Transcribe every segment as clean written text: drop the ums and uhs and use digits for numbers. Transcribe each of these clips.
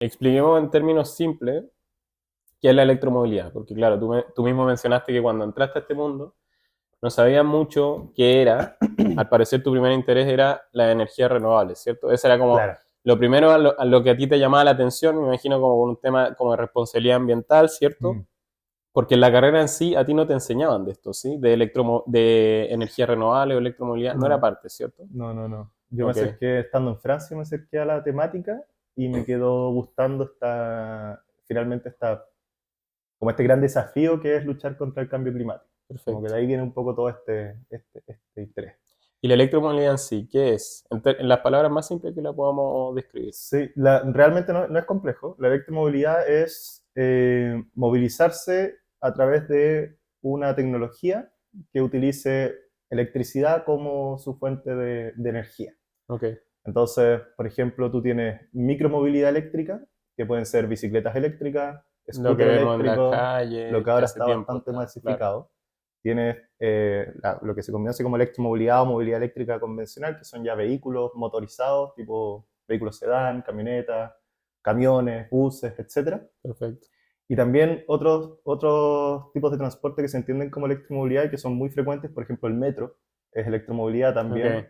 Expliquemos en términos simples qué es la electromovilidad, porque claro, tú mismo mencionaste que cuando entraste a este mundo no sabías mucho qué era. Al parecer tu primer interés era la energía renovable, ¿cierto? Ese era como Claro. lo primero a lo que a ti te llamaba la atención, me imagino como con un tema como de responsabilidad ambiental, Mm. ¿cierto? Porque en la carrera en sí a ti no te enseñaban de esto, ¿sí? De energía renovable o electromovilidad, no era No, parte, ¿cierto? no, no, no. Yo me Ok, acerqué, estando en Francia, me acerqué a la temática y me quedó gustando finalmente como este gran desafío que es luchar contra el cambio climático. Como que perfecto. de ahí viene un poco todo este interés. ¿Y la electromovilidad en sí, qué es? En las palabras más simples que la podamos describir. Sí, realmente no es complejo. La electromovilidad es movilizarse a través de una tecnología que utilice electricidad como su fuente de energía. Ok, Entonces, por ejemplo, tú tienes micromovilidad eléctrica, que pueden ser bicicletas eléctricas, lo que scooter vemos en las eléctricos, lo calles, que que ahora hace está tiempo bastante está, claro. masificado. Tienes lo que se conoce como electromovilidad o movilidad eléctrica convencional, que son ya vehículos motorizados, tipo vehículos sedán, camionetas, camiones, buses, etcétera. Perfecto. Y también otros tipos de transporte que se entienden como electromovilidad y que son muy frecuentes, por ejemplo, el metro es electromovilidad también, Ok,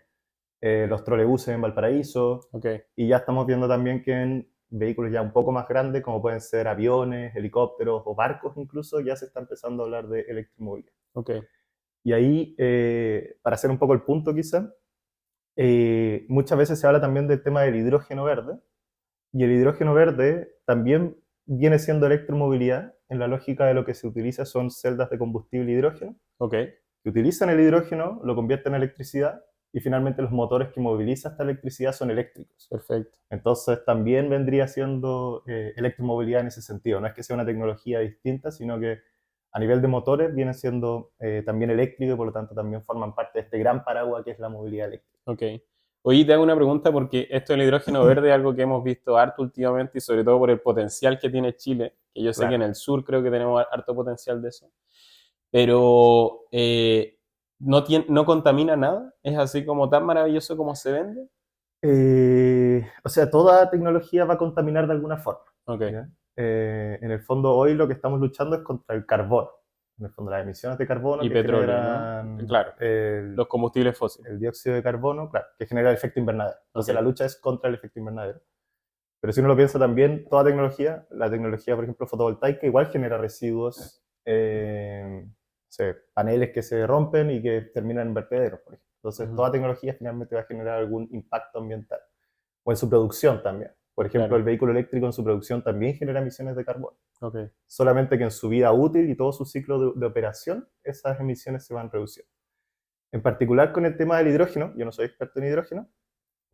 los trolebuses en Valparaíso, ok, y ya estamos viendo también que en vehículos ya un poco más grandes, como pueden ser aviones, helicópteros o barcos incluso, ya se está empezando a hablar de electromovilidad. ok. Y ahí, para hacer un poco el punto quizá, muchas veces se habla también del tema del hidrógeno verde, y el hidrógeno verde también viene siendo electromovilidad. En la lógica de lo que se utiliza son celdas de combustible hidrógeno, Ok, que utilizan el hidrógeno, lo convierten en electricidad, y finalmente los motores que movilizan esta electricidad son eléctricos. perfecto. Entonces también vendría siendo electromovilidad en ese sentido. No es que sea una tecnología distinta, sino que a nivel de motores viene siendo también eléctrico y por lo tanto también forman parte de este gran paraguas que es la movilidad eléctrica. Ok. Oye, te hago una pregunta porque esto del hidrógeno verde es algo que hemos visto harto últimamente y sobre todo por el potencial que tiene Chile, que yo sé que en Claro. el sur creo que tenemos harto potencial de eso, pero no contamina nada, es así como tan maravilloso como se vende. O sea, toda tecnología va a contaminar de alguna forma. Ok. ¿Ya? En el fondo, hoy lo que estamos luchando es contra el carbono. En el fondo, las emisiones de carbono Y que petróleo, ¿no? generan Claro, los combustibles fósiles. el dióxido de carbono, claro, que genera el efecto invernadero. Ok, Entonces, la lucha es contra el efecto invernadero. Pero si uno lo piensa también, toda tecnología, la tecnología, por ejemplo, fotovoltaica, igual genera residuos, no sé, paneles que se rompen y que terminan en vertederos, por ejemplo. Entonces, ujú, toda tecnología finalmente va a generar algún impacto ambiental o en su producción también. Por ejemplo, claro, el vehículo eléctrico en su producción también genera emisiones de carbono. ok. Solamente que en su vida útil y todo su ciclo de operación, esas emisiones se van reduciendo. En particular con el tema del hidrógeno, yo no soy experto en hidrógeno,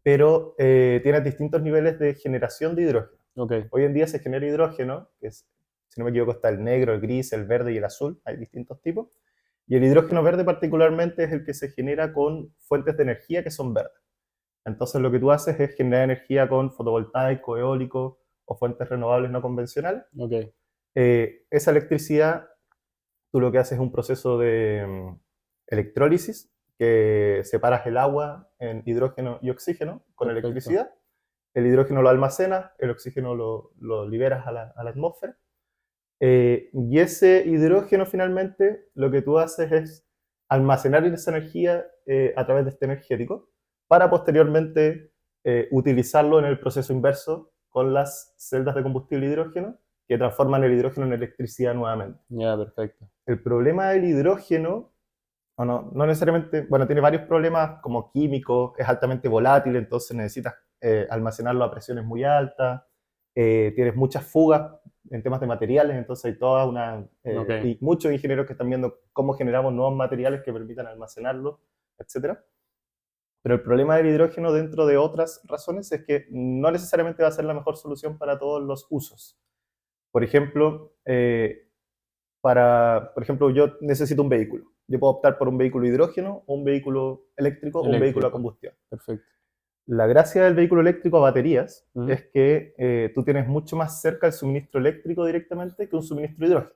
pero tienes distintos niveles de generación de hidrógeno. Ok, Hoy en día se genera hidrógeno, que es, si no me equivoco está el negro, el gris, el verde y el azul, hay distintos tipos, y el hidrógeno verde particularmente es el que se genera con fuentes de energía que son verdes. Entonces lo que tú haces es generar energía con fotovoltaico, eólico o fuentes renovables no convencionales. ok, Esa electricidad, tú lo que haces es un proceso de electrólisis, que separas el agua en hidrógeno y oxígeno con perfecto. electricidad. El hidrógeno lo almacenas, el oxígeno lo liberas a la atmósfera. Y ese hidrógeno finalmente lo que tú haces es almacenar esa energía a través de este energético para posteriormente utilizarlo en el proceso inverso con las celdas de combustible hidrógeno que transforman el hidrógeno en electricidad nuevamente. Ya, perfecto. El problema del hidrógeno, o no necesariamente, bueno, tiene varios problemas como químicos, es altamente volátil, entonces necesitas almacenarlo a presiones muy altas, tienes muchas fugas en temas de materiales, entonces hay toda Ok, y muchos ingenieros que están viendo cómo generamos nuevos materiales que permitan almacenarlo, etcétera. Pero el problema del hidrógeno, dentro de otras razones, es que no necesariamente va a ser la mejor solución para todos los usos. Por ejemplo, por ejemplo, yo necesito un vehículo. Yo puedo optar por un vehículo hidrógeno, o un vehículo eléctrico o un vehículo a eléctrico. combustión. Perfecto. La gracia del vehículo eléctrico a baterías Ujú, es que tú tienes mucho más cerca el suministro eléctrico directamente que un suministro de hidrógeno.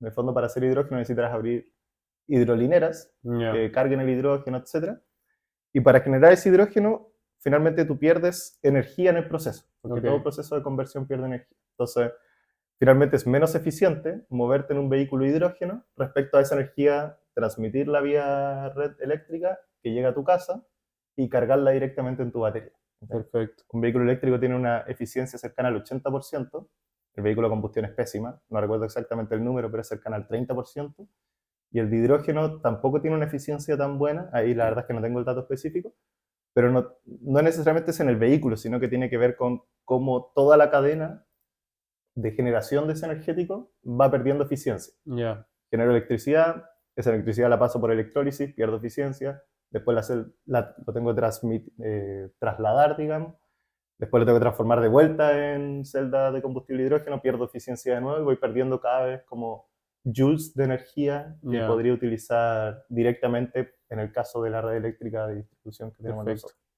En el fondo, para hacer hidrógeno necesitarás abrir hidrolineras ya, que carguen el hidrógeno, etcétera. Y para generar ese hidrógeno, finalmente tú pierdes energía en el proceso, porque Ok. todo proceso de conversión pierde energía. Entonces, finalmente es menos eficiente moverte en un vehículo hidrógeno respecto a esa energía, transmitirla vía red eléctrica que llega a tu casa y cargarla directamente en tu batería. Perfecto. Un vehículo eléctrico tiene una eficiencia cercana al 80%, el vehículo a combustión es pésima, no recuerdo exactamente el número, pero es cercana al 30%, y el de hidrógeno tampoco tiene una eficiencia tan buena, ahí la verdad es que no tengo el dato específico, pero no necesariamente es en el vehículo, sino que tiene que ver con cómo toda la cadena de generación de ese energético va perdiendo eficiencia. Ya. Genero electricidad, esa electricidad la paso por electrólisis, pierdo eficiencia, después lo tengo que trasladar, digamos, después lo tengo que transformar de vuelta en celda de combustible hidrógeno, pierdo eficiencia de nuevo y voy perdiendo cada vez como joules de energía que Ya. podría utilizar directamente en el caso de la red eléctrica de distribución que tenemos Perfecto. nosotros.